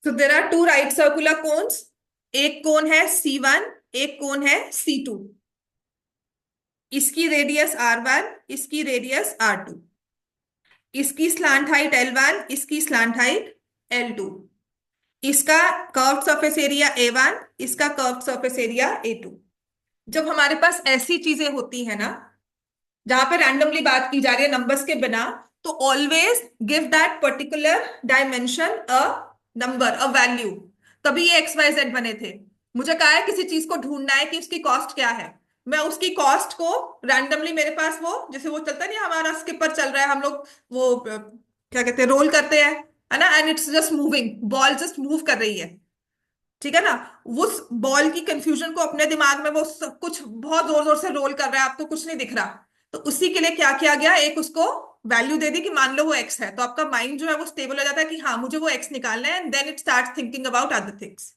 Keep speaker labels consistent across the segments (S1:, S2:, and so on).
S1: So there are two right circular cones. एक कोन है C1, एक कोन है C2. इसकी रेडियस R1, इसकी रेडियस R2. इसकी स्लांट हाइट L1, इसकी स्लांट हाइट L2. इसका कर्व्ड सरफेस एरिया A1, इसका कर्व्ड सरफेस एरिया A2. जब हमारे पास ऐसी चीजें होती है ना, जहां पे रैंडमली बात की जा रही है नंबर्स के बिना, तो always give that particular dimension a number, a value. तभी ये XYZ बने थे. मुझे कहा है किसी चीज को ढूंढना है कि उसकी कॉस्ट क्या है. मैं उसकी कॉस्ट को रैंडमली, मेरे पास वो जैसे वो चलता नहीं, हमारा स्किपर चल रहा है, हम लोग वो क्या कहते हैं, रोल करते हैं, है ना, and it's just moving, ball just move कर रही है. ठीक है ना. उस बॉल की कंफ्यूजन को अपने दिमाग में वो सब कुछ बहुत जोर जोर से रोल कर रहा है, आपको कुछ नहीं दिख रहा. तो उसी के लिए क्या किया गया, एक उसको वैल्यू दे दी कि मान लो वो एक्स है, तो आपका माइंड जो है वो स्टेबल हो जाता है कि हाँ मुझे वो एक्स निकालना है, and then it start thinking about other things.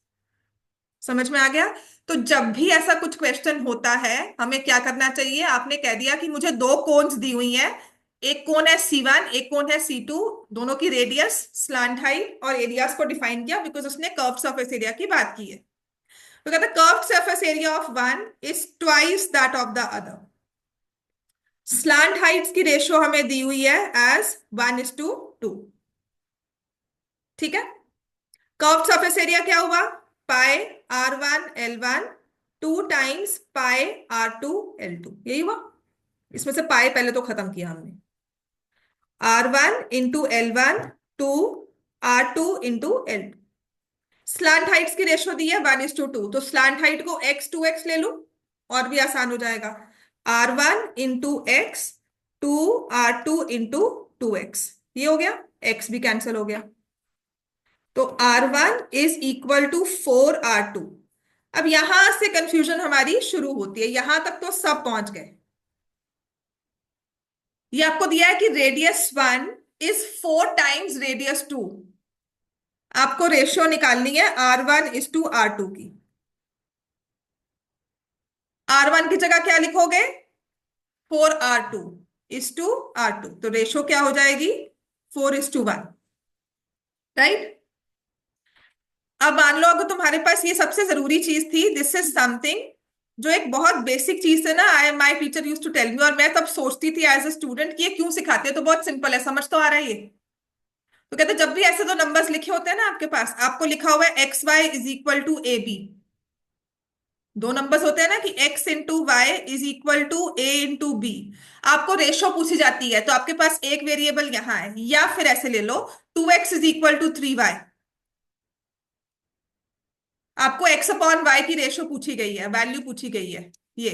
S1: समझ में आ गया. तो जब भी ऐसा कुछ क्वेश्चन होता है, हमें क्या करना चाहिए, आपने कह दिया कि मुझे दो कोन्स दी हुई है, एक कोन है C1, एक कोन है C2, दोनों की रेडियस, स्लांट हाइट और एरियाज को डिफाइन किया, बिकॉज उसने कर्व सरफेस एरिया की बात की है. तो कहते हैं curved surface area of one is twice that of the other. Slant heights की रेशियो हमें दी हुई है एज 1:2. ठीक है. कर्व्ड सरफेस एरिया क्या हुआ, पाई R1 L1 2 टाइम्स पाई R2 L2. यही हुआ. इसमें से पाई पहले तो खत्म किया हमने. R1 × L1 to R2 × L2. Slant heights की रेशियो दी है 1:2, तो स्लांट हाइट को x2x ले लो और भी आसान हो जाएगा. R1 × x to R2 × 2x. ये हो गया, x भी कैंसिल हो गया. तो R1 is equal to 4R2. अब यहां से कंफ्यूजन हमारी शुरू होती है. यहां तक तो सब पहुंच गए. ये आपको दिया है कि रेडियस 1 इज 4 टाइम्स रेडियस 2. आपको रेशियो निकालनी है R1:R2 की. R1 की जगह क्या लिखोगे, 4R2:R2. तो रेशियो क्या हो जाएगी, 4:1. राइट. अब मान लो अगर तुम्हारे पास ये सबसे जरूरी चीज थी, दिस इज समथिंग जो एक बहुत बेसिक चीज है ना, I my teacher use to tell me, और मैं तब सोचती थी एज ए स्टूडेंट कि ये क्यों सिखाते हैं, तो बहुत सिंपल है, समझ तो आ रहा है ये. तो कहते जब भी ऐसे दो नंबर्स लिखे होते हैं ना आपके पास, आपको लिखा हुआ है XY = AB. दो नंबर्स होते हैं ना कि X × Y = A × B. आपको रेशो पूछी जाती है, तो आपके पास एक वेरिएबल यहां है, या फिर ऐसे ले लो 2X = 3Y. आपको X/Y की रेशो पूछी गई है, वैल्यू पूछी गई है ये.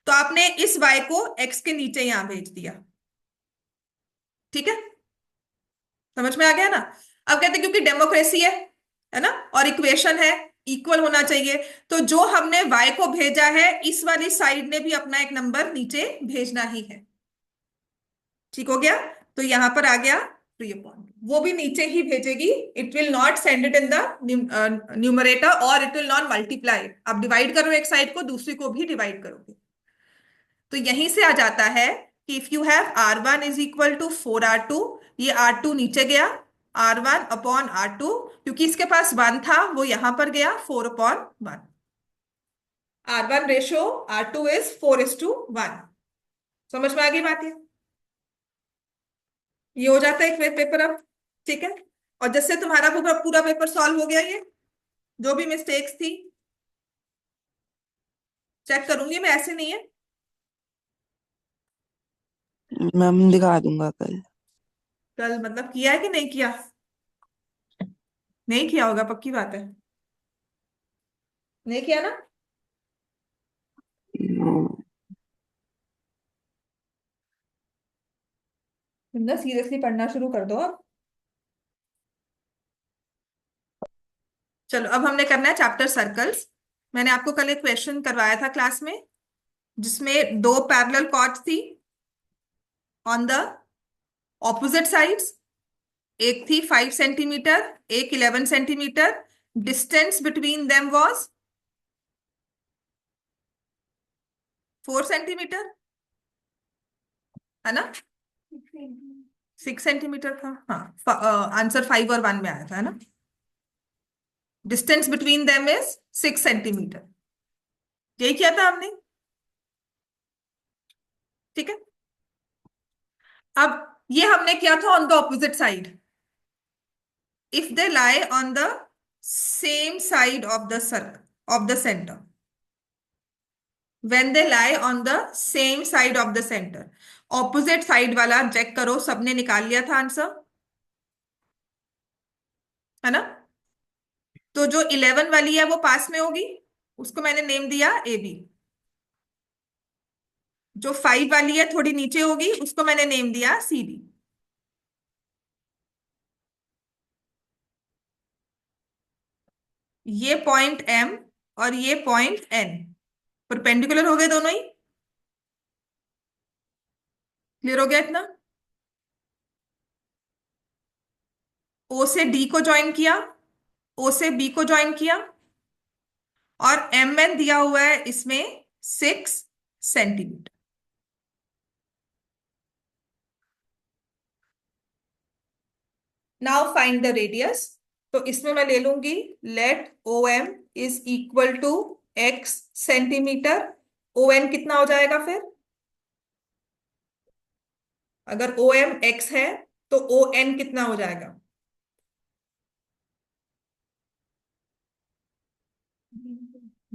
S1: तो आपने इस Y को X के नीचे यहां भेज दिया. ठीक है. समझ में आ गया ना. अब कहते हैं क्योंकि डेमोक्रेसी है ना, और इक्वेशन है, इक्वल होना चाहिए, तो जो हमने Y को भेजा है, इस वाली साइड ने भी अपना एक नंबर नीचे भेजना ही है. ठीक हो गया. तो यहां पर आ गया प्रिय पॉइंट, वो भी नीचे ही भेजेगी. It will not send it in the numerator, और इट विल नॉट मल्टीप्लाई. आप डिवाइड करो एक साइड को, दूसरी को भी डिवाइड करोगे. तो यहीं से आ जाता है कि if you have R1 = 4R2, ये R2 नीचे गया, R1/R2, क्योंकि इसके पास 1 था वो यहां पर गया 4/1. R1 ratio R2 is 4:1. समझ में आ गई बात ये हो जाता है एक पेपर अब. ठीक है. और जैसे तुम्हारा पूरा पूरा पेपर सॉल्व हो गया, ये जो भी मिस्टेक्स थी चेक करूंगी मैं, ऐसे नहीं है.
S2: मैम दिखा दूंगा कल।
S1: कल मतलब किया है कि नहीं किया. नहीं किया होगा, पक्की बात है. नहीं किया ना. तुम ना सीरियसली पढ़ना शुरू कर दो अब. चलो अब हमने करना है चैप्टर सर्कल्स. मैंने आपको कल एक क्वेश्चन करवाया था क्लास में, जिसमें दो पैरेलल कॉर्ड्स थी ऑन द ऑपोजिट साइड्स. एक थी 5 सेंटीमीटर, एक 11 centimetre. Distance between them was 4 centimetre, है ना. 6 सेंटीमीटर था. हाँ, आंसर 5 और 1 में आया था, है ना. Distance between them is 6 centimetre. यही किया था हमने, ठीक है। अब ये हमने किया था on the opposite side. If they lie on the same side of the circle of the centre, when they lie on the same side of the center, opposite side वाला चेक करो, सबने निकाल लिया था आंसर, है ना। तो जो 11 वाली है वो पास में होगी, उसको मैंने नेम दिया ए बी। जो 5 वाली है थोड़ी नीचे होगी, उसको मैंने नेम दिया सी डी। ये पॉइंट एम और ये पॉइंट एन परपेंडिकुलर हो गए दोनों ही। क्लियर हो गया इतना। ओ से डी को ज्वाइन किया, ओ से बी को ज्वाइन किया, और एम एन दिया हुआ है इसमें 6 centimetre. Now find the radius. तो इसमें मैं ले लूंगी let O M is equal to x centimetre. O N कितना हो जाएगा फिर, अगर ओ एम एक्स है तो ओ एन कितना हो जाएगा।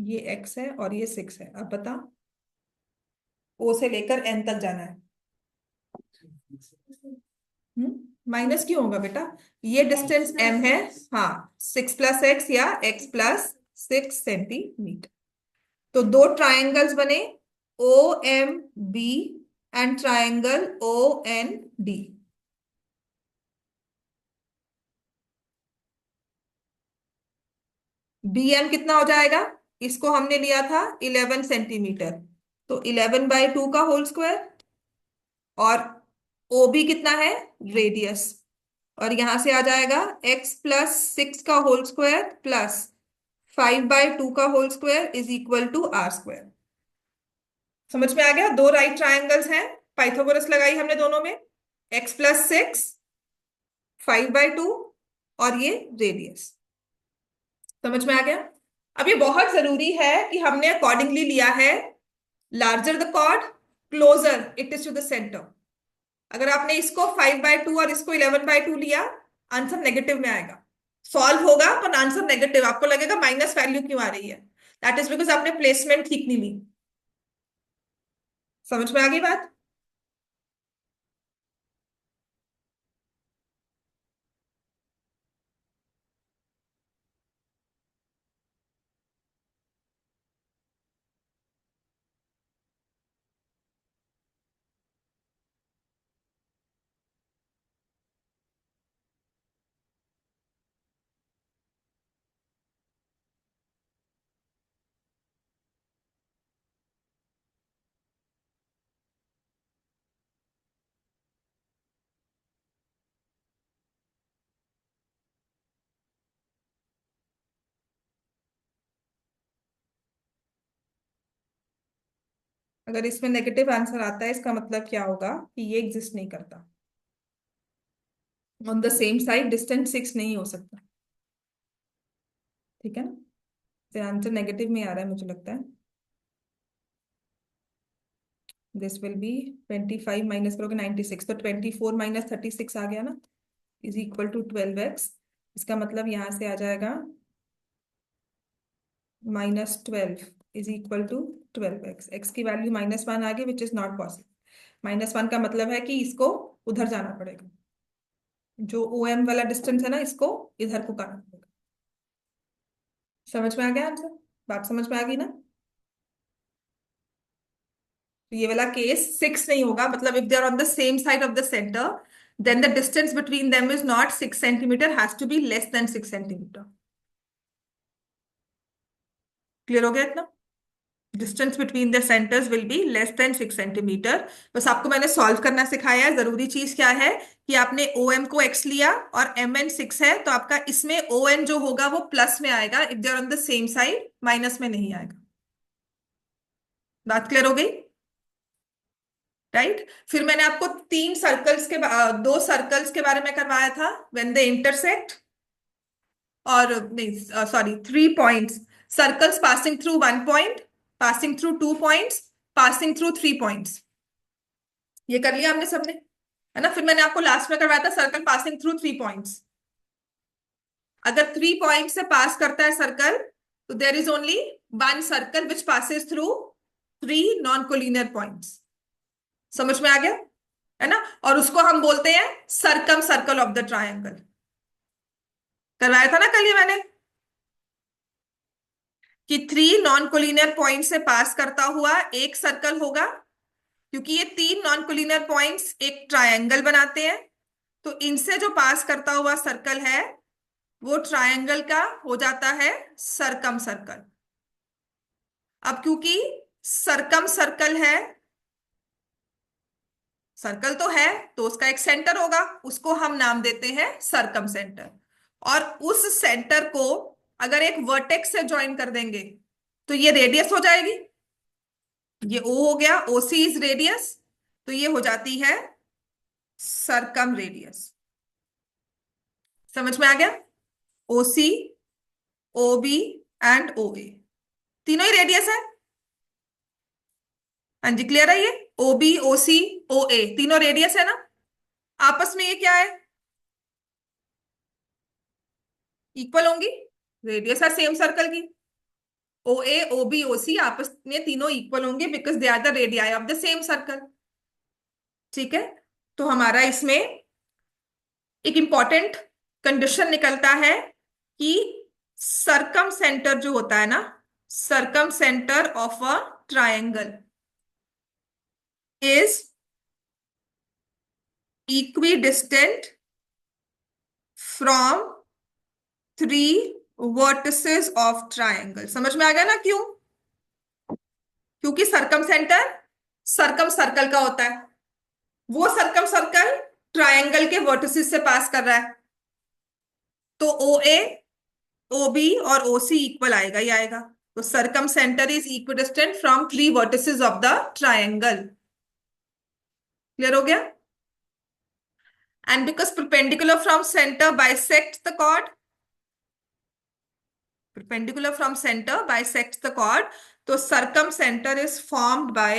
S1: ये एक्स है और ये 6 है। अब बता, ओ से लेकर एन तक जाना है। माइनस क्यों होगा बेटा, ये डिस्टेंस एम है। हाँ, 6 + x या x + 6 सेंटीमीटर। तो दो ट्राइंगल्स बने, O M B and triangle O N D. B M कितना हो जाएगा, इसको हमने लिया था 11 सेंटीमीटर, तो 11/2 का होल स्क्वायर। और ओ बी कितना है, रेडियस, और यहां से आ जाएगा x + 6 का होल स्क्वायर प्लस 5/2 का whole square is equal to r square. समझ में आ गया, दो राइट ट्राइंगल्स हैं, पाइथागोरस लगाई हमने दोनों में, x + 6, 5/2, और ये रेडियस। समझ में आ गया। अब ये बहुत जरूरी है कि हमने अकॉर्डिंगली लिया है, larger the chord closer it is to the centre. अगर आपने इसको 5/2 और इसको 11/2 लिया, आंसर नेगेटिव में आएगा। सॉल्व होगा पर आंसर नेगेटिव, आपको लगेगा माइनस वैल्यू क्यों आ रही है, दैट इज बिकॉज आपने प्लेसमेंट ठीक नहीं ली। समझ में आ गई बात। अगर इसमें नेगेटिव आंसर आता है, इसका मतलब क्या होगा कि ये एग्जिस्ट नहीं करता, on the same side distance 6 नहीं हो सकता। ठीक है ना, तो आंसर नेगेटिव में आ रहा है मुझे लगता है। दिस विल बी 25 माइनस करोगे 96, तो 24 - 36 आ गया ना, इज इक्वल टू 12x। इसका मतलब यहां से आ जाएगा -12 is equal to 12x। X की वैल्यू -1 आ गई, विच इज नॉट पॉसिबल। -1 का मतलब है कि इसको उधर जाना पड़ेगा, जो ओ एम वाला डिस्टेंस है ना, इसको इधर को करना पड़ेगा। समझ में आ गया आंसर, बात समझ में आ गई ना। तो ये वाला केस 6 नहीं होगा, मतलब if they are on the same side of the centre, then the distance between them is not 6 centimetre, has to be less than 6 centimetre. Clear हो गया इतना। Distance between the centres will be less than 6 centimetre. बस आपको मैंने solve करना सिखाया है। जरूरी चीज क्या है कि आपने ओ एम को एक्स लिया और एम एन 6 है, तो आपका इसमें ओ एन जो होगा वो प्लस में आएगा, if they are on the same side minus में नहीं आएगा। बात क्लियर हो गई, राइट। फिर मैंने आपको दो सर्कल्स के बारे में करवाया था, व्हेन दे इंटरसेक्ट। और नहीं sorry 3 points, circles passing through 1 point, passing through 2 points, passing through 3 points. ये कर लिया हमने सबने, है ना। फिर मैंने आपको लास्ट में करवाया था सर्कल पासिंग थ्रू 3 पॉइंट्स। अगर 3 पॉइंट से पास करता है सर्कल, तो there is only one circle which passes through 3 non collinear points. समझ में आ गया, है ना। और उसको हम बोलते हैं सरकम सर्कल ऑफ द ट्रायंगल। करवाया था ना कल ये मैंने, कि 3 नॉन कोलिनियर पॉइंट से पास करता हुआ एक सर्कल होगा, क्योंकि ये 3 नॉन कोलिनियर पॉइंट्स एक ट्रायंगल बनाते हैं। तो इनसे जो पास करता हुआ सर्कल है वो ट्रायंगल का हो जाता है सरकम सर्कल। अब क्योंकि सरकम सर्कल है, सर्कल तो है तो उसका एक सेंटर होगा, उसको हम नाम देते हैं सरकम सेंटर। और उस सेंटर को अगर एक वर्टेक्स से ज्वाइन कर देंगे तो ये रेडियस हो जाएगी। ये ओ हो गया, ओसी इज रेडियस, तो ये हो जाती है सरकम रेडियस। समझ में आ गया। ओसी, ओबी एंड ओए तीनों ही रेडियस है। हाँ जी, क्लियर है। ये ओबी, ओसी, ओए तीनों रेडियस है ना। आपस में ये क्या है, इक्वल होंगी, रेडियस है सेम सर्कल की। ओ ए, ओ बी, ओ सी आपस में तीनों इक्वल होंगे because they are the radii of the same circle. ठीक है, तो हमारा इसमें एक इंपॉर्टेंट कंडीशन निकलता है कि सरकम सेंटर जो होता है ना, circumcentre of a triangle is equidistant from 3 vertices of triangle. समझ में आ गया ना क्यों? क्योंकि सरकम सेंटर सरकम सर्कल का होता है, वो सरकम सर्कल ट्रायंगल के वर्टिसेस से पास कर रहा है, तो ओ ए, ओ बी और ओ सी इक्वल आएगा ही आएगा। तो circumcentre is equidistant from 3 vertices of the triangle. Clear हो गया। And because perpendicular from centre bisect the chord, perpendicular from center bisects the chord, तो circum center is formed by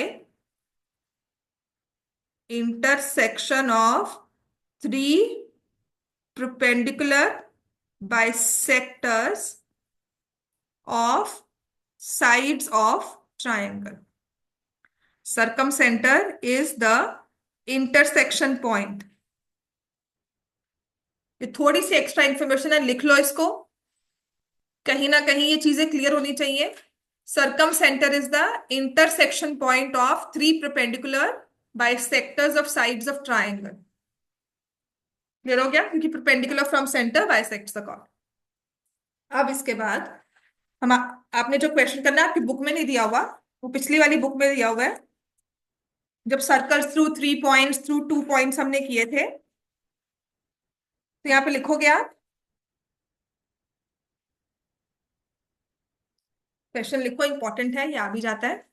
S1: intersection of 3 perpendicular bisectors of sides of triangle. Circum center is the intersection point. ये थोड़ी सी extra information है, लिख लो इसको, कहीं ना कहीं ये चीजें क्लियर होनी चाहिए। Circumcentre is the intersection point of 3 perpendicular bisectors of sides of triangle। Clear हो गया, क्योंकि perpendicular from centre bisects the chord. अब इसके बाद हम आपने जो क्वेश्चन करना है आपकी बुक में नहीं दिया हुआ, वो पिछली वाली बुक में दिया हुआ है। जब circles through 3 points through 2 points हमने किए थे, तो यहाँ पे लिखोगे आप, क्वेश्चन लिखो, इंपॉर्टेंट है, ये आ भी जाता है।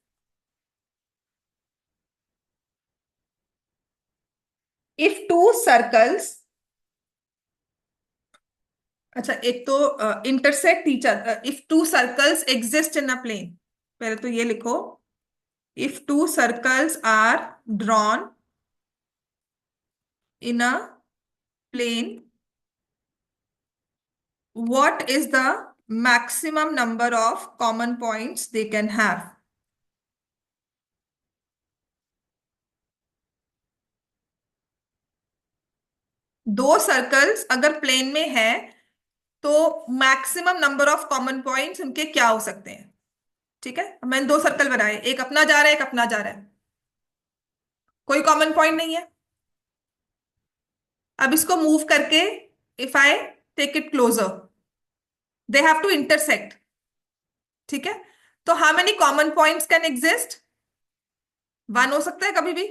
S1: इफ टू सर्कल्स, अच्छा एक तो intersect teacher, if two circles exist in a plane, पहले तो ये लिखो, if two circles are drawn in a plane, what is the maximum number of common points they can have? दो circles अगर plane में है तो maximum number of common points उनके क्या हो सकते हैं। ठीक है, मैंने 2 सर्कल बनाए, एक अपना जा रहा है एक अपना जा रहा है, कोई कॉमन पॉइंट नहीं है। अब इसको मूव करके if I take it closer, they have to intersect. ठीक है, तो how many common points can exist? 1 हो सकता है, कभी भी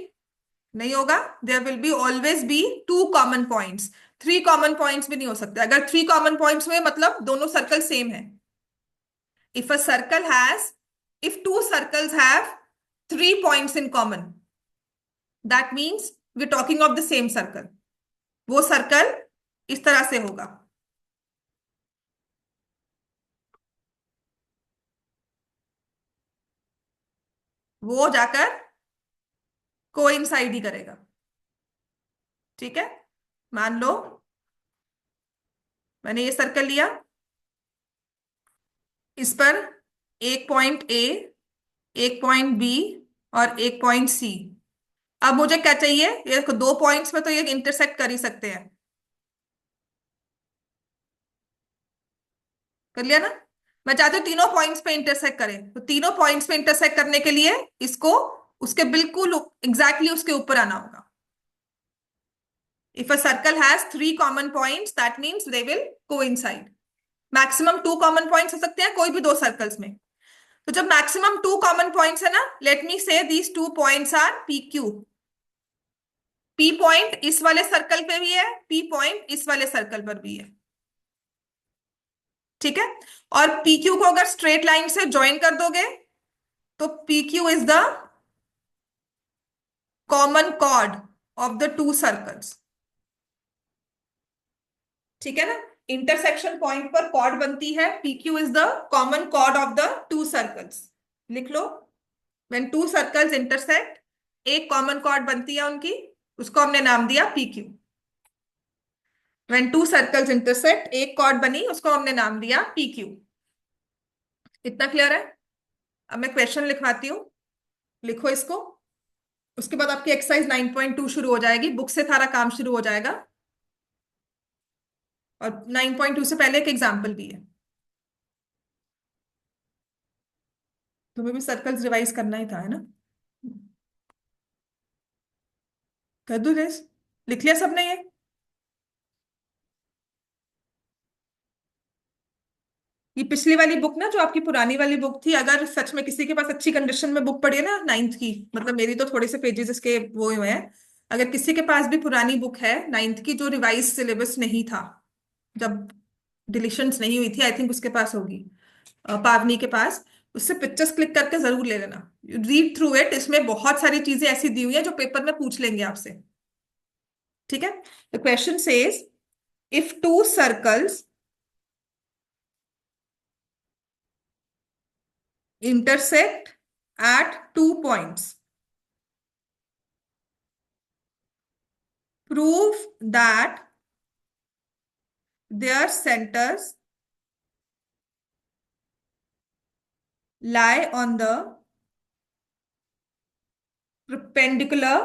S1: नहीं होगा। There will be always be 2 common points. 3 common points भी नहीं हो सकते। अगर 3 कॉमन पॉइंट्स में मतलब दोनों सर्कल सेम है। If a circle has, if 2 circles have 3 points in common, that means we talking of the same circle. वो सर्कल इस तरह से होगा, वो जाकर कोइंसाइड ही करेगा। ठीक है, मान लो मैंने ये सर्कल लिया, इस पर एक पॉइंट ए, एक पॉइंट बी और एक पॉइंट सी। अब मुझे क्या चाहिए, ये देखो दो पॉइंट्स में तो ये इंटरसेक्ट कर ही सकते हैं। कर लिया ना। मैं चाहती हूँ तीनों पॉइंट्स पे इंटरसेक्ट करें, तो तीनों पॉइंट्स पे इंटरसेक्ट करने के लिए इसको उसके बिल्कुल एग्जैक्टली उसके ऊपर आना होगा। If a circle has three common points that means they will coincide. Maximum two common points हो सकते हैं कोई भी दो सर्कल्स में। तो जब मैक्सिमम टू कॉमन पॉइंट्स है ना, लेट मी से these two points R P Q. P point इस वाले सर्कल पे भी है, पी पॉइंट इस वाले सर्कल पर भी है। ठीक है, और पी क्यू को अगर स्ट्रेट लाइन से ज्वाइन कर दोगे तो P Q is the common cord of the two circles. ठीक है ना, इंटरसेक्शन पॉइंट पर कॉर्ड बनती है, P Q is the common cord of the two circles. लिख लो, व्हेन टू सर्कल्स इंटरसेक्ट एक कॉमन कॉर्ड बनती है उनकी, उसको हमने नाम दिया P Q. When to circles intersect एक कॉर्ड बनी, उसको हमने नाम दिया पी क्यू। इतना क्लियर है। अब मैं क्वेश्चन लिखवाती हूँ, लिखो इसको। उसके बाद आपकी एक्सरसाइज 9.2 शुरू हो जाएगी, बुक से सारा काम शुरू हो जाएगा। और 9.2 से पहले एक एग्जाम्पल भी है। तुम्हें भी सर्कल्स रिवाइज करना ही था, है ना। कर दो रेस, लिख लिया सबने ये। ये पिछली वाली बुक ना, जो आपकी पुरानी वाली बुक थी, अगर सच में किसी के पास अच्छी कंडीशन में बुक पड़ी है ना, नाइन्थ की, मतलब मेरी तो थोड़े से पेजेस इसके वो हुए हैं। अगर किसी के पास भी पुरानी बुक है नाइन्थ की, जो रिवाइज सिलेबस नहीं था, जब डिलीशंस नहीं हुई थी, आई थिंक उसके पास होगी, पावनी के पास, उससे पिक्चर्स क्लिक करके जरूर ले लेना। रीड थ्रू इट, इसमें बहुत सारी चीजें ऐसी दी हुई है जो पेपर में पूछ लेंगे आपसे। ठीक है, the question says if two circles intersect at 2 points, prove that their centers lie on the perpendicular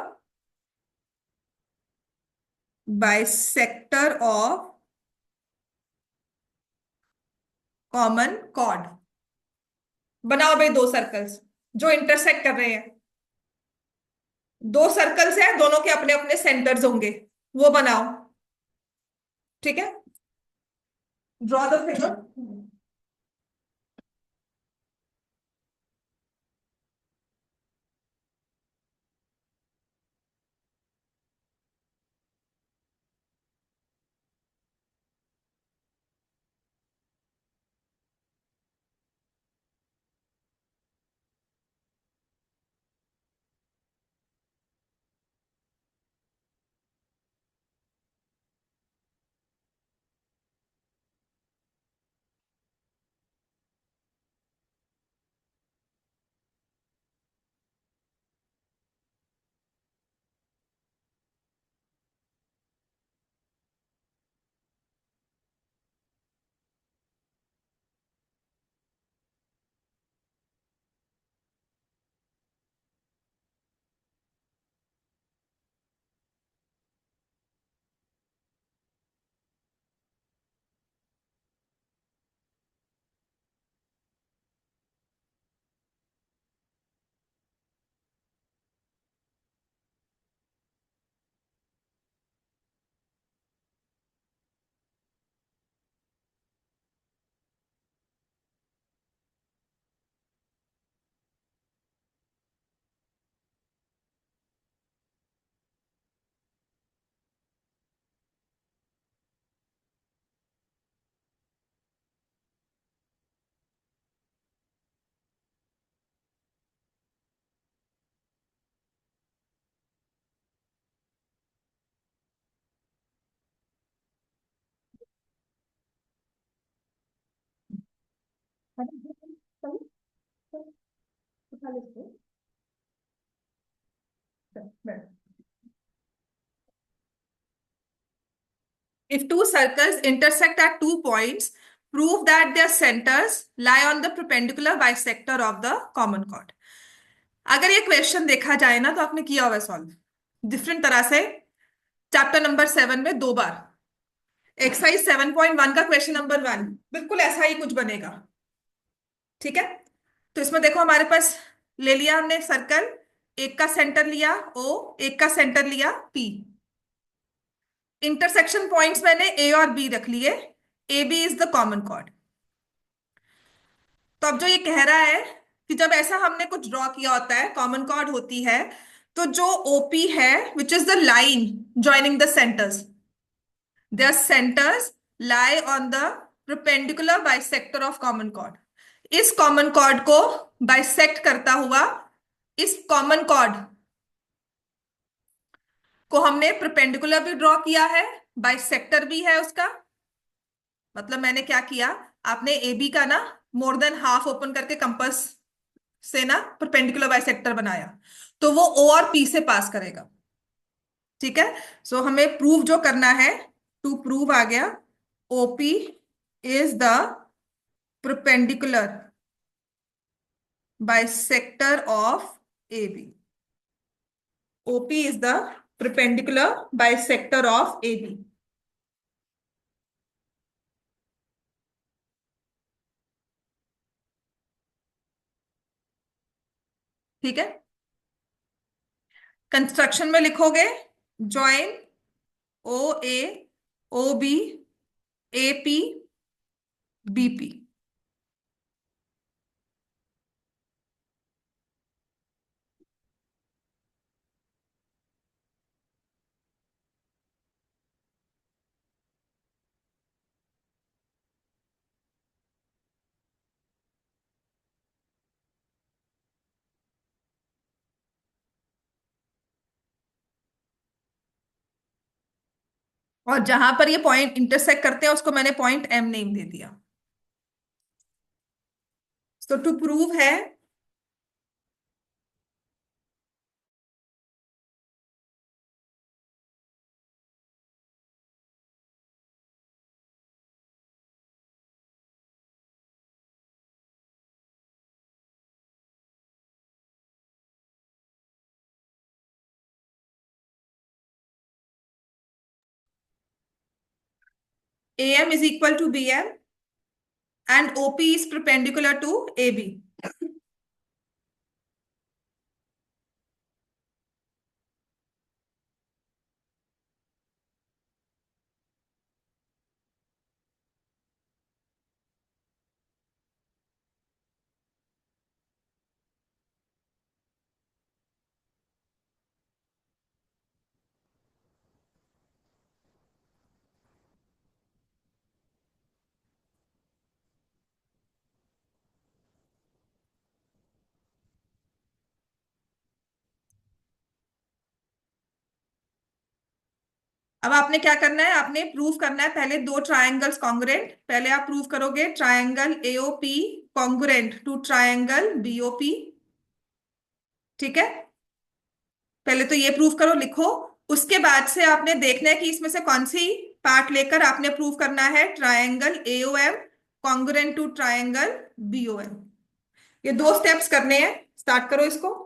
S1: bisector of common chord। बनाओ भाई दो सर्कल्स जो इंटरसेक्ट कर रहे हैं। दो सर्कल्स हैं, दोनों के अपने अपने सेंटर्स होंगे, वो बनाओ। ठीक है, ड्रॉ द फिगर। उठा लो इसको। If two circles intersect at 2 points, prove that their centers lie on the perpendicular bisector of the common chord. अगर ये क्वेश्चन देखा जाए ना तो आपने किया हुआ सॉल्व डिफरेंट तरह से चैप्टर नंबर 7 में 2 बार। एक्सरसाइज 7.1 का क्वेश्चन नंबर 1 बिल्कुल ऐसा ही कुछ बनेगा। ठीक है, तो इसमें देखो हमारे पास ले लिया हमने सर्कल, एक का सेंटर लिया O, एक का सेंटर लिया P। इंटरसेक्शन पॉइंट्स मैंने A और B रख लिए। A B is the common chord. तो अब जो ये कह रहा है कि जब ऐसा हमने कुछ ड्रॉ किया होता है, कॉमन कॉर्ड होती है, तो जो ओपी है which is the line joining the centres, their centers lie on the perpendicular bisector of common chord। इस कॉमन कॉर्ड को बाइसेक्ट करता हुआ, इस कॉमन कॉर्ड को हमने परपेंडिकुलर भी ड्रॉ किया है, बाइसेक्टर भी है उसका। मतलब मैंने क्या किया, आपने ए बी का ना मोर देन हाफ ओपन करके कंपास से ना परपेंडिकुलर बाइसेक्टर बनाया, तो वो ओ और पी से पास करेगा। ठीक है, सो हमें प्रूव जो करना है, टू प्रूव आ गया OP is the perpendicular bisector of AB। OP is the perpendicular bisector of AB। ठीक है, कंस्ट्रक्शन में लिखोगे join O A O B A P B P. और जहां पर ये पॉइंट इंटरसेक्ट करते हैं उसको मैंने पॉइंट एम नेम दे दिया। तो टू प्रूव है AM is equal to BM and OP is perpendicular to AB। अब आपने क्या करना है, आपने प्रूव करना है पहले दो ट्रायंगल्स कॉन्ग्रुएंट। पहले आप प्रूव करोगे triangle AOP congruent to triangle BOP. ठीक है, पहले तो ये प्रूव करो, लिखो। उसके बाद से आपने देखना है कि इसमें से कौन सी पार्ट लेकर आपने प्रूव करना है triangle AOM congruent to triangle BOM. ये 2 स्टेप्स करने हैं, स्टार्ट करो इसको।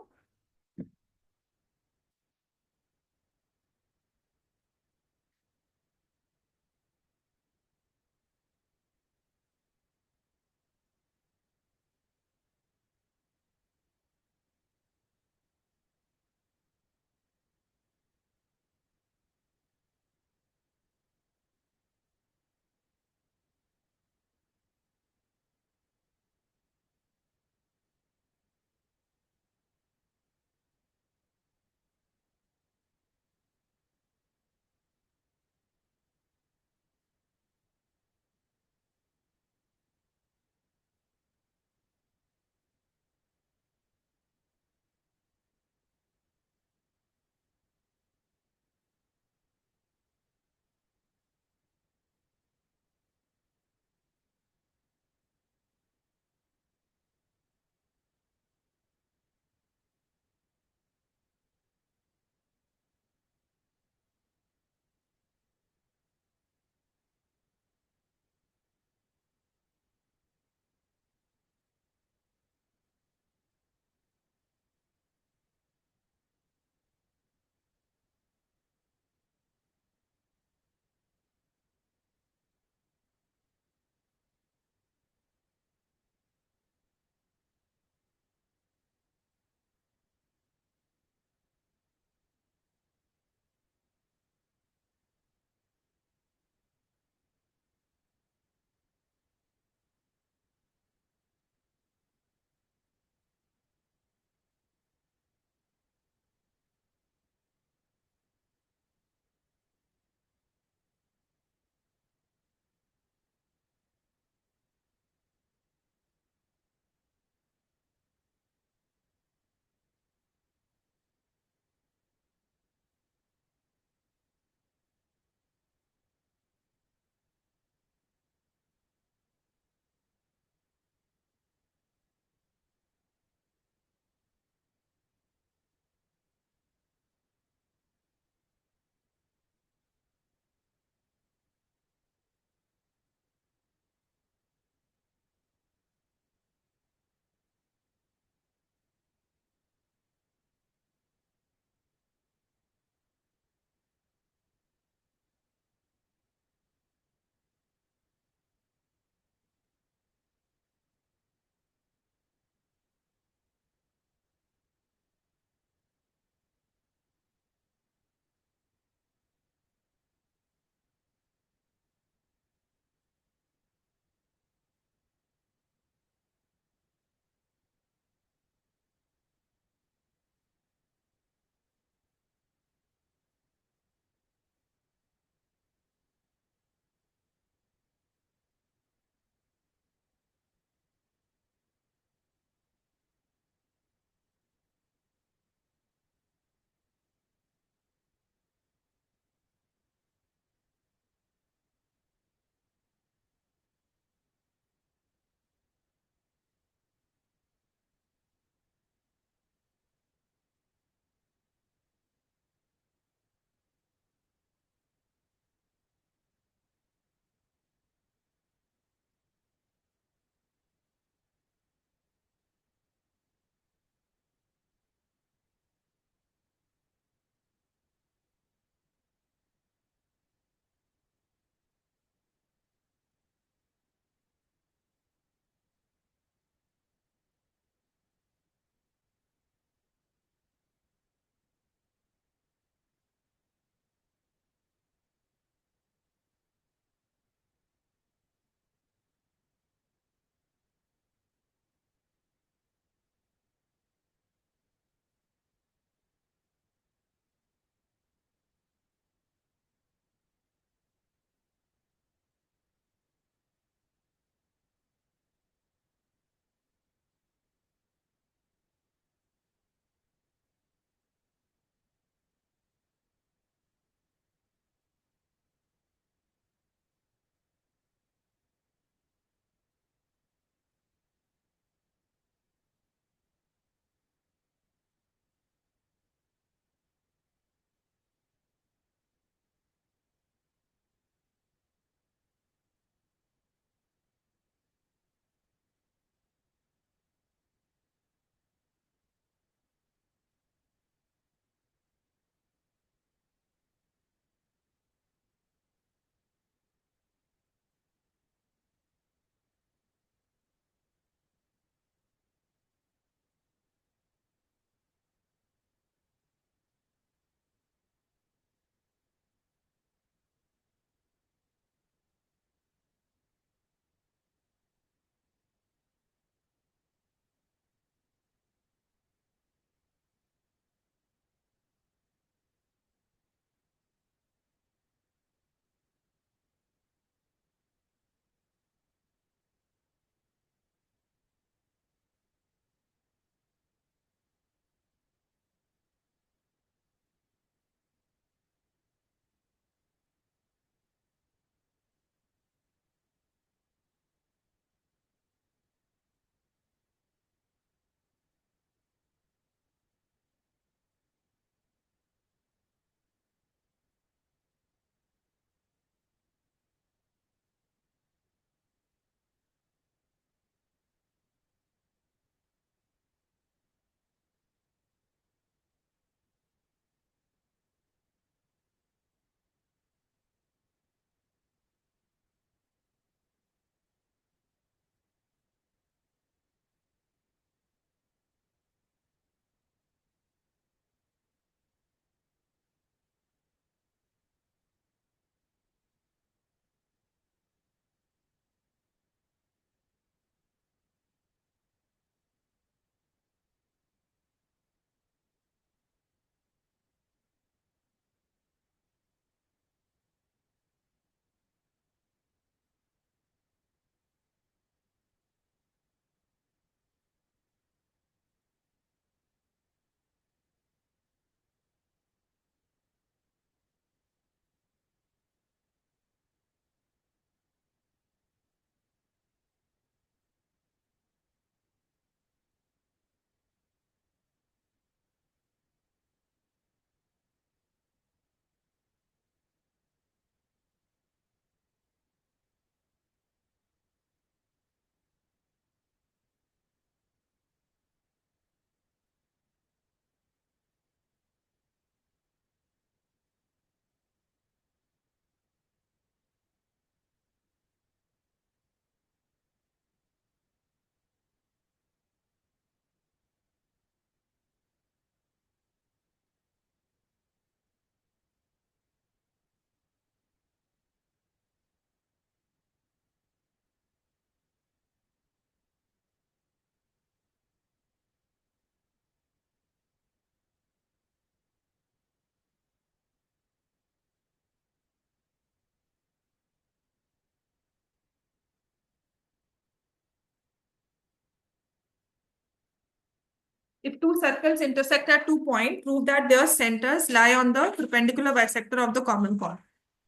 S1: If two circles intersect at 2 points, prove that their centers lie on the perpendicular bisector of the common chord.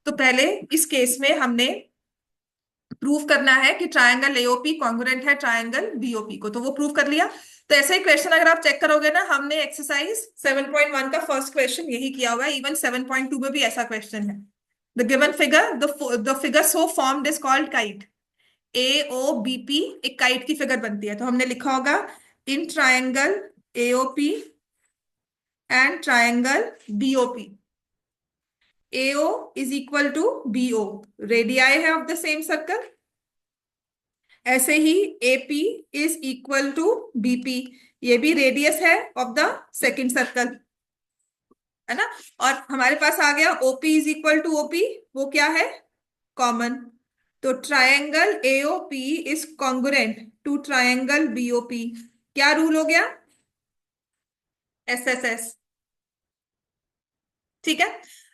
S1: तो पहले इस केस में हमने प्रूव करना है कि ट्रायंगल एओपी कॉन्ग्रुएंट है ट्रायंगल बीओपी को, तो वो प्रूव कर लिया। तो ऐसा ही क्वेश्चन अगर आप चेक करोगे ना, हमने एक्सरसाइज 7.1 का फर्स्ट क्वेश्चन यही किया हुआ है, इवन 7.2 में भी ऐसा क्वेश्चन है। The given figure, the figure so formed is called kite. AOBP एक काइट की फिगर बनती है, तो हमने लिखा होगा in triangle AOP and triangle BOP, AO is equal to BO, radii है ऑफ द सेम सर्कल। ऐसे ही AP is equal to BP, ये भी रेडियस है ऑफ द सेकेंड सर्कल, है ना। और हमारे पास आ गया OP is equal to OP, वो क्या है, कॉमन। तो triangle AOP is congruent to triangle BOP, क्या रूल हो गया, SSS। ठीक है।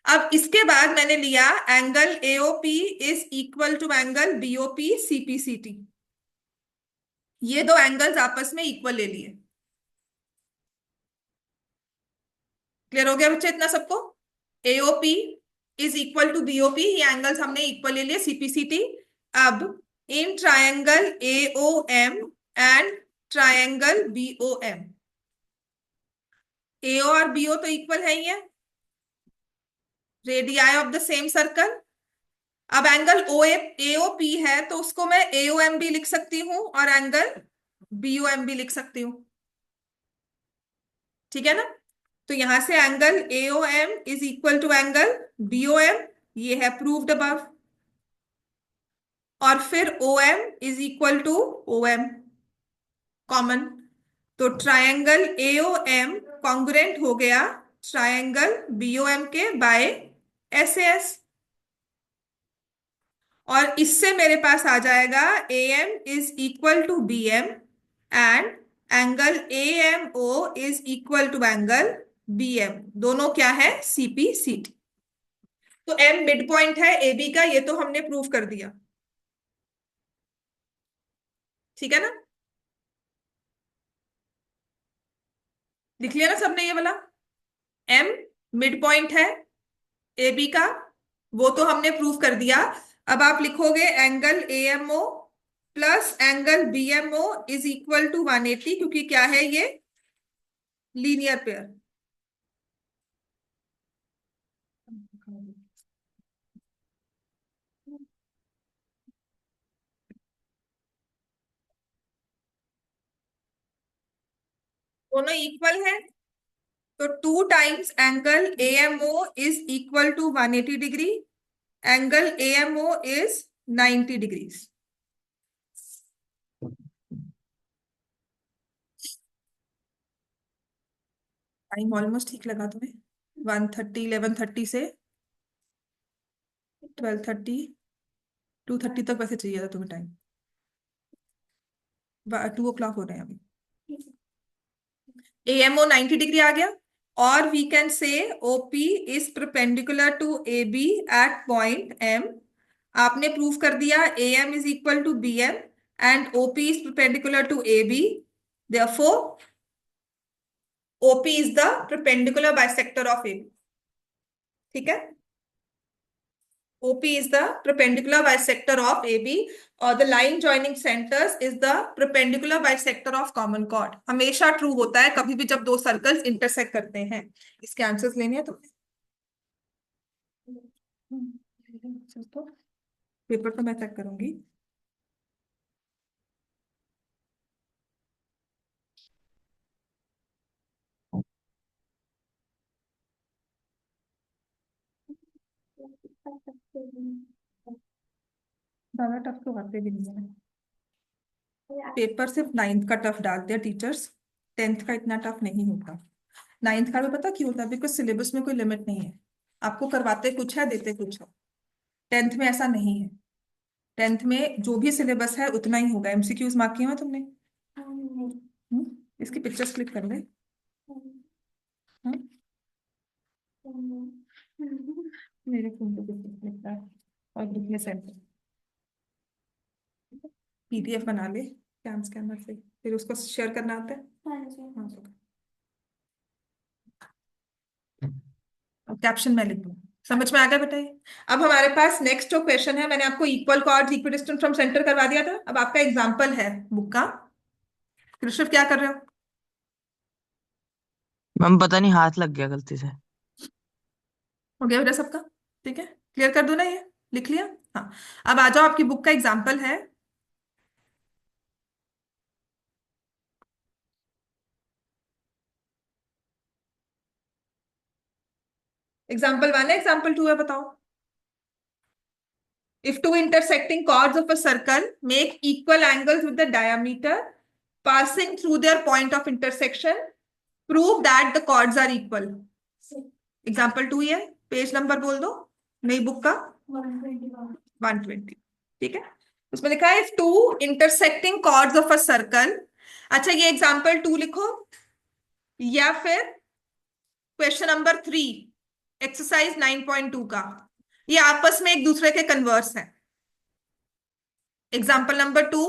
S1: अब इसके बाद मैंने लिया angle AOP is equal to angle BOP CPCT, ये दो एंगल्स आपस में इक्वल ले लिए। क्लियर हो गया बच्चे इतना सबको। AOP is equal to BOP, ये एंगल्स हमने इक्वल ले लिए CPCT। अब in triangle AOM and triangle BOM, AO और BO तो इक्वल है ही है, radii of the same circle. अब एंगल AOP है तो उसको मैं AOM भी लिख सकती हूं और एंगल BOM भी लिख सकती हूं, ठीक है ना। तो यहां से angle AOM is equal to angle BOM, ये है प्रूव्ड अबव। और फिर OM is equal to OM, common. तो ट्रायंगल AOM कॉन्ग्रुएंट हो गया ट्रायंगल BOM के बाय SAS। और इससे मेरे पास आ जाएगा AM is equal to BM and angle AMO is equal to angle BM, दोनों क्या है, CPCT। तो M मिड पॉइंट है AB का, ये तो हमने प्रूव कर दिया, ठीक है ना। लिख लिया ना सबने ये वाला, M मिड पॉइंट है AB का, वो तो हमने प्रूव कर दिया। अब आप लिखोगे angle AMO plus angle BMO is equal to 180, क्योंकि क्या है ये, लीनियर पेयर। दोनों इक्वल है, तो 2 times angle AMO is equal to 180 degree, angle AMO is 90 degrees. Time almost ठीक लगा तुम्हें, 1:30 11:30 से 12:30 2:30 तक वैसे चाहिए था तुम्हें टाइम, 2 o'clock हो रहे हैं अभी। AMO 90 डिग्री आ गया, और we can say OP is perpendicular to AB at point M। आपने प्रूव कर दिया AM is equal to BM and OP is perpendicular to AB, therefore OP is the perpendicular bisector of AB, ठीक है। OP is the perpendicular bisector of AB, और the line joining centers is the perpendicular bisector of common chord। हमेशा true होता है कभी भी जब दो सर्कल्स इंटरसेक्ट करते हैं। इसके आंसर्स लेने हैं तो पेपर तो मैं चेक करूंगी। ज्यादा टफ तो आते भी नहीं है, पेपर सिर्फ 9th का टफ डालते हैं टीचर्स, 10th का इतना टफ नहीं होता। 9th का भी पता क्यों होता है, बिकॉज सिलेबस में कोई लिमिट नहीं है, आपको करवाते कुछ है देते कुछ है। 10th में ऐसा नहीं है, 10th में जो भी सिलेबस है उतना ही होगा। MCQs मार्क किए हैं तुमने, इसकी पिक्चर्स क्लिक कर ले। हम्म? मेरे फोन पे पिक्चर लिखता है और लिखने सेंटर PDF बना ले कैम स्कैनर से, फिर उसको शेयर करना आता है। हाँ तो कैप्शन में लिख दूँ। समझ में आ गया बेटा ये? अब हमारे पास नेक्स्ट जो क्वेश्चन है, मैंने आपको equal chords equidistant from centre करवा दिया था। अब आपका एग्जाम्पल है बुक का। ऋषभ क्या कर रहे हो?
S2: मैम पता नहीं हाथ लग गया गलती से।
S1: हो गया बेटा सबका? ठीक है, क्लियर कर दूं ना ये? लिख लिया? हाँ। अब आ जाओ, आपकी बुक का एग्जाम्पल है। एग्जाम्पल 1 है, एग्जाम्पल 2 है, बताओ। If two intersecting chords of a circle make equal angles with the diameter passing through their point of intersection, prove that the chords are equal. Example 2 ही है। पेज नंबर बोल दो नई book का। 120। ठीक है, उसमें लिखा है two intersecting chords of a circle. अच्छा, ये एग्जाम्पल 2 लिखो, या फिर क्वेश्चन नंबर 3 एक्सरसाइज 9.2 का। ये आपस में एक दूसरे के कन्वर्स है। Example number 2,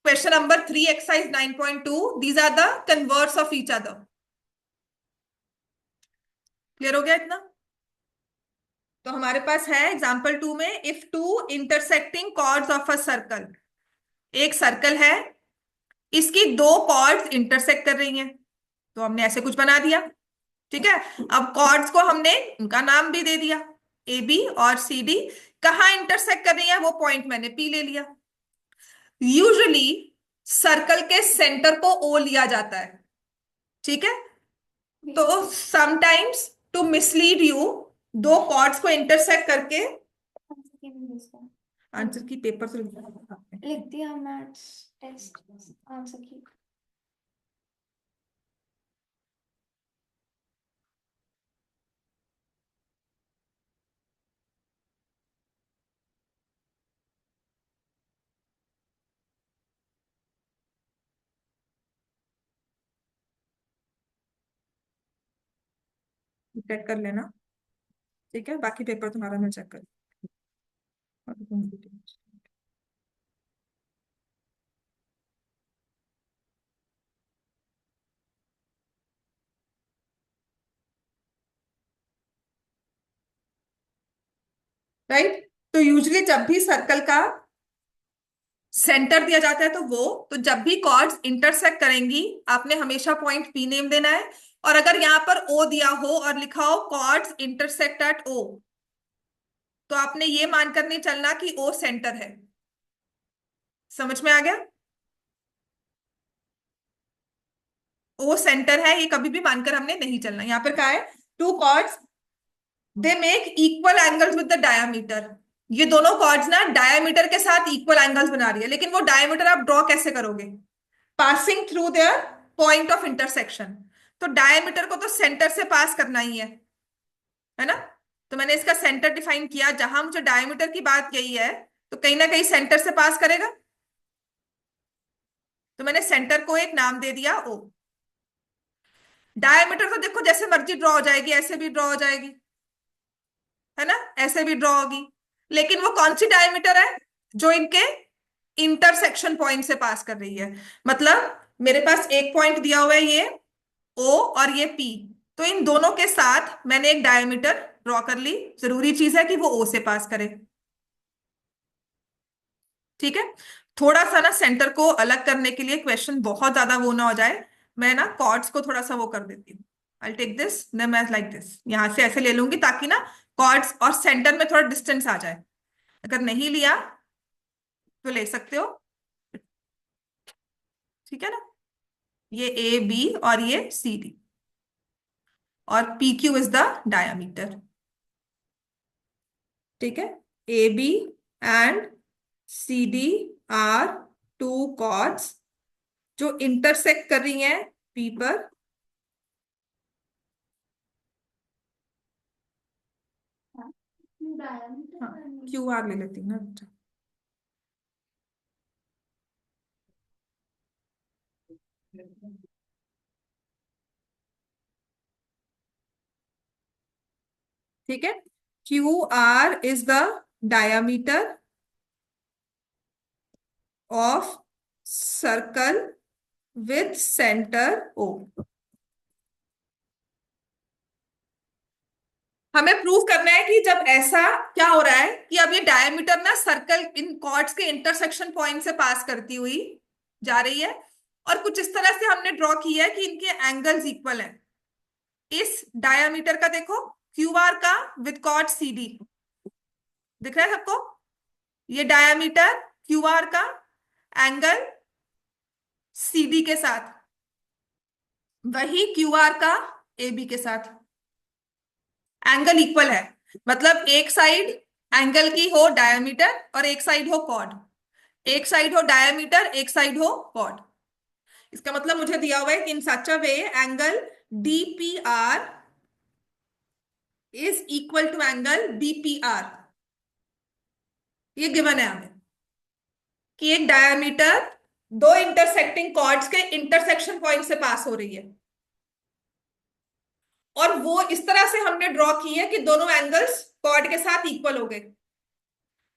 S1: question number 3, exercise 9.2, these are the converse of each other. Clear हो गया इतना? तो हमारे पास है एग्जाम्पल 2 में, if two intersecting chords of a circle, एक सर्कल है, इसकी दो कॉर्ड्स इंटरसेक्ट कर रही हैं, तो हमने ऐसे कुछ बना दिया। ठीक है, अब कॉर्ड्स को हमने उनका नाम भी दे दिया, ए बी और सी डी। कहाँ इंटरसेक्ट कर रही है वो पॉइंट मैंने पी ले लिया। यूजुअली सर्कल के सेंटर को ओ लिया जाता है। ठीक है, तो समटाइम्स टू मिसलीड यू, दो कॉर्ड्स को इंटरसेक्ट करके आंसर की पेपर से
S3: लिख दिया मैथ्स टेस्ट आंसर की।
S1: चेक कर लेना। ठीक है, बाकी पेपर तुम्हारा मैं चेक कर। राइट, तो यूजुअली जब भी सर्कल का सेंटर दिया जाता है, तो जब भी कॉर्ड्स इंटरसेक्ट करेंगी, आपने हमेशा पॉइंट पी नेम देना है। और अगर यहां पर ओ दिया हो और लिखा हो कॉर्ड्स इंटरसेक्ट एट ओ, तो आपने ये मानकर नहीं चलना कि ओ सेंटर है। समझ में आ गया? ओ सेंटर है ये कभी भी मानकर हमने नहीं चलना। यहां पर क्या है, two chords they make equal angles with the diameter. ये दोनों कॉर्ड्स ना डायामीटर के साथ इक्वल एंगल्स बना रही है, लेकिन वो डायामीटर आप ड्रॉ कैसे करोगे? Passing through their point of intersection. तो डायमीटर को तो सेंटर से पास करना ही है ना? तो मैंने इसका सेंटर डिफाइन किया, जहां मुझे डायमीटर की बात यही है, तो कहीं ना कहीं सेंटर से पास करेगा। तो मैंने सेंटर को एक नाम दे दिया ओ। डायमीटर तो देखो जैसे मर्जी ड्रॉ हो जाएगी, ऐसे भी ड्रॉ हो जाएगी, है ना, ऐसे भी ड्रॉ होगी। लेकिन वो कौन सी डायमीटर है? जो इनके इंटरसेक्शन पॉइंट से पास कर रही है। मतलब मेरे पास एक पॉइंट दिया हुआ है, ये ओ और ये पी, तो इन दोनों के साथ मैंने एक डायमीटर ड्रॉ कर ली। जरूरी चीज है कि वो ओ से पास करे। ठीक है, थोड़ा सा ना सेंटर को अलग करने के लिए, क्वेश्चन बहुत ज्यादा वो ना हो जाए, मैं ना कॉर्ड्स को थोड़ा सा वो कर देती हूँ। आई टेक दिस, मैं लाइक दिस, यहां से ऐसे ले लूंगी ताकि ना कॉर्ड्स और सेंटर में थोड़ा डिस्टेंस आ जाए। अगर नहीं लिया तो ले सकते हो। ठीक है ना, ये ए बी और ये सी डी, और P Q is the diameter. ठीक है, A B and C D are two chords जो इंटरसेक्ट कर रही हैं पी पर। हाँ, क्यू आर ले लेती हूँ ना बेटा। ठीक है, Q R is the diameter of circle with centre O. हमें प्रूव करना है कि जब ऐसा क्या हो रहा है कि अब ये डायमीटर ना सर्कल इन कॉर्ड्स के इंटरसेक्शन पॉइंट से पास करती हुई जा रही है, और कुछ इस तरह से हमने ड्रॉ किया है कि इनके एंगल्स इक्वल है। इस डायमीटर का देखो, क्यू आर का विद कॉर्ड सी डी, दिख रहा है सबको? ये डायमीटर क्यू आर का एंगल सी डी के साथ, वही क्यू आर का ए बी के साथ एंगल इक्वल है। मतलब एक साइड एंगल की हो डायमीटर और एक साइड हो कॉर्ड, एक साइड हो डायमीटर एक साइड हो कॉर्ड। इसका मतलब मुझे दिया हुआ है कि in such a way angle DPR is equal to angle BPR। ये गिवन है हमें कि एक डायमीटर दो इंटरसेक्टिंग कॉर्ड्स के इंटरसेक्शन पॉइंट से पास हो रही है, और वो इस तरह से हमने ड्रॉ की है कि दोनों एंगल्स कॉर्ड के साथ इक्वल हो गए।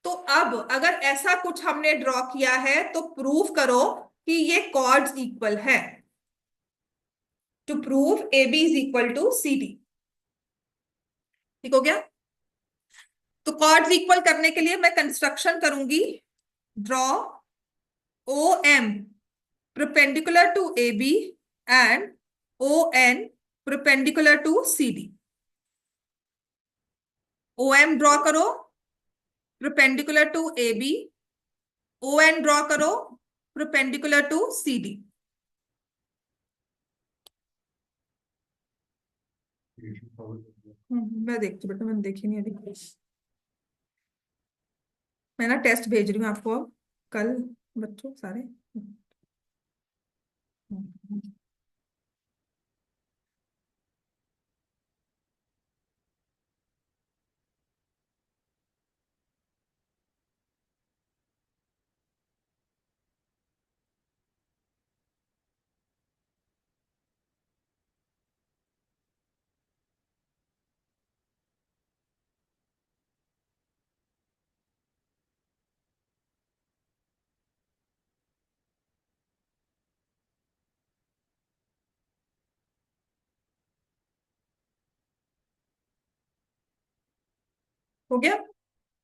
S1: तो अब अगर ऐसा कुछ हमने ड्रॉ किया है तो प्रूव करो कि ये कॉर्ड्स इक्वल है। To prove AB is equal to CD। ठीक हो गया? तो कॉर्ड्स इक्वल करने के लिए मैं कंस्ट्रक्शन करूंगी, draw OM perpendicular to AB and ON perpendicular to CD। OM draw करो perpendicular to AB, ON draw करो perpendicular to CD। मैं देखती हूँ बेटा, मैंने देखी नहीं अभी। मैं ना टेस्ट भेज रही हूँ आपको कल, बच्चों सारे। हो गया?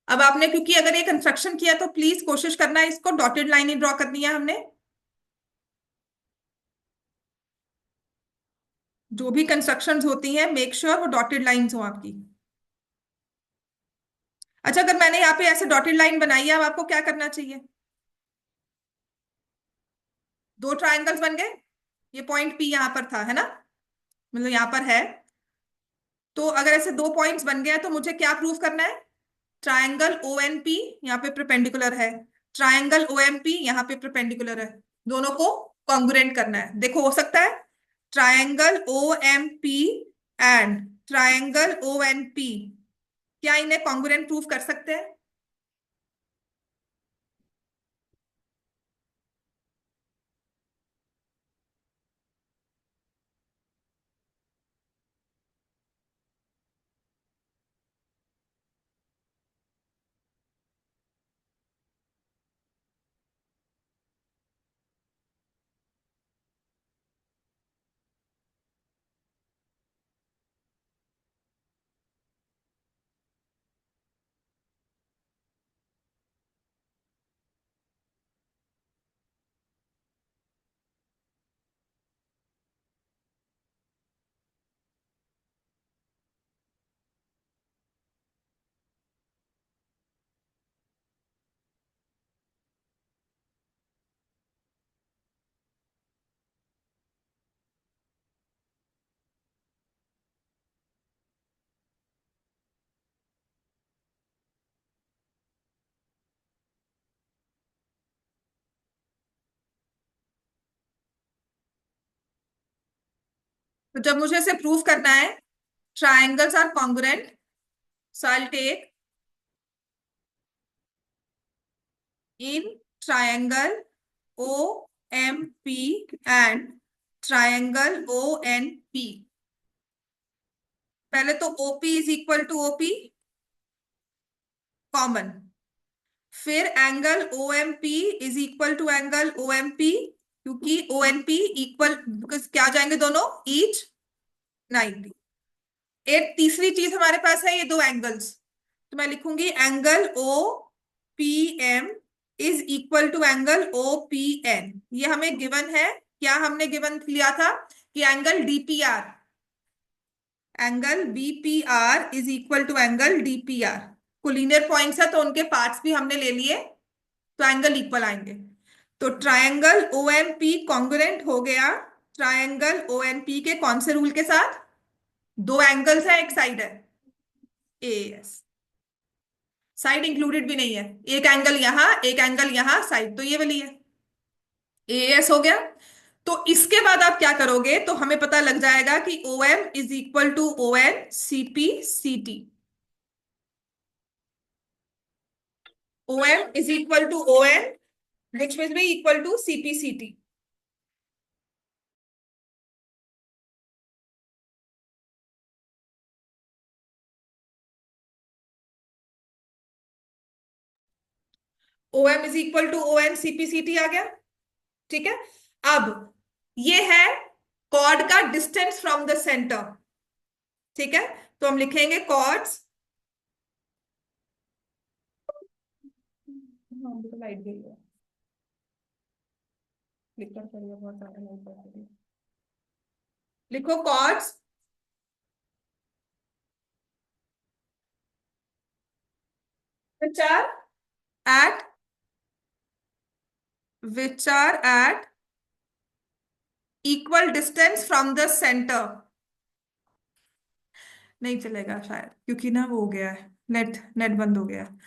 S1: अब आपने, क्योंकि अगर ये कंस्ट्रक्शन किया तो प्लीज कोशिश करना है इसको डॉटेड लाइन ही ड्रॉ करनी है हमने। जो भी कंस्ट्रक्शंस होती हैं मेक श्योर वो डॉटेड लाइंस हो आपकी। अच्छा, अगर मैंने यहाँ पे ऐसे डॉटेड लाइन बनाई है, अब आपको क्या करना चाहिए? दो ट्रायंगल्स बन गए, ये पॉइंट P यहाँ पर था, है ना, मतलब यहाँ पर है। तो अगर ऐसे दो पॉइंट्स बन गए तो मुझे क्या प्रूव करना है? ट्रायंगल ONP यहाँ पे परपेंडिकुलर है, ट्रायंगल OMP यहाँ पे परपेंडिकुलर है, दोनों को कॉन्ग्रुएंट करना है। देखो हो सकता है triangle OMP and triangle ONP, क्या इन्हें कॉन्ग्रुएंट प्रूव कर सकते हैं? तो जब मुझे इसे प्रूव करना है triangles are congruent, so I'll take in triangle OMP and triangle ONP। पहले तो OP is equal to OP common, फिर angle OMP is equal to angle OMP, क्योंकि ONP इक्वल, क्या जाएंगे दोनों ईच 90। एक तीसरी चीज हमारे पास है, ये दो एंगल्स, तो मैं लिखूंगी angle O P M is equal to angle O P N. ये हमें गिवन है। क्या हमने गिवन लिया था कि angle DPR, angle BPR is equal to angle DPR. Collinear points है तो उनके पार्ट्स भी हमने ले लिए, तो एंगल इक्वल आएंगे। तो triangle O N P congruent हो गया ट्रायंगल ओ एन पी के कौन से रूल के साथ? दो एंगल्स है, एक साइड है ए एस, साइड इंक्लूडेड भी नहीं है, एक एंगल यहां एक एंगल यहां, साइड तो ये वाली है, ए एस हो गया। तो इसके बाद आप क्या करोगे, तो हमें पता लग जाएगा कि O M is equal to O N C P C T. O M is equal to O N which will be equal to C P C T. O M is equal to O N C P C T आ गया। ठीक है। अब ये है cord का distance from the centre. ठीक है, तो हम लिखेंगे कॉर्ड्स, लाइट गई है, लिखना पड़ेगा बहुत ज्यादा लाइट पड़ रही है। लिखो chords which are at which are at equal distance from the center। नहीं चलेगा शायद, क्योंकि ना वो हो गया है, नेट नेट बंद हो गया है।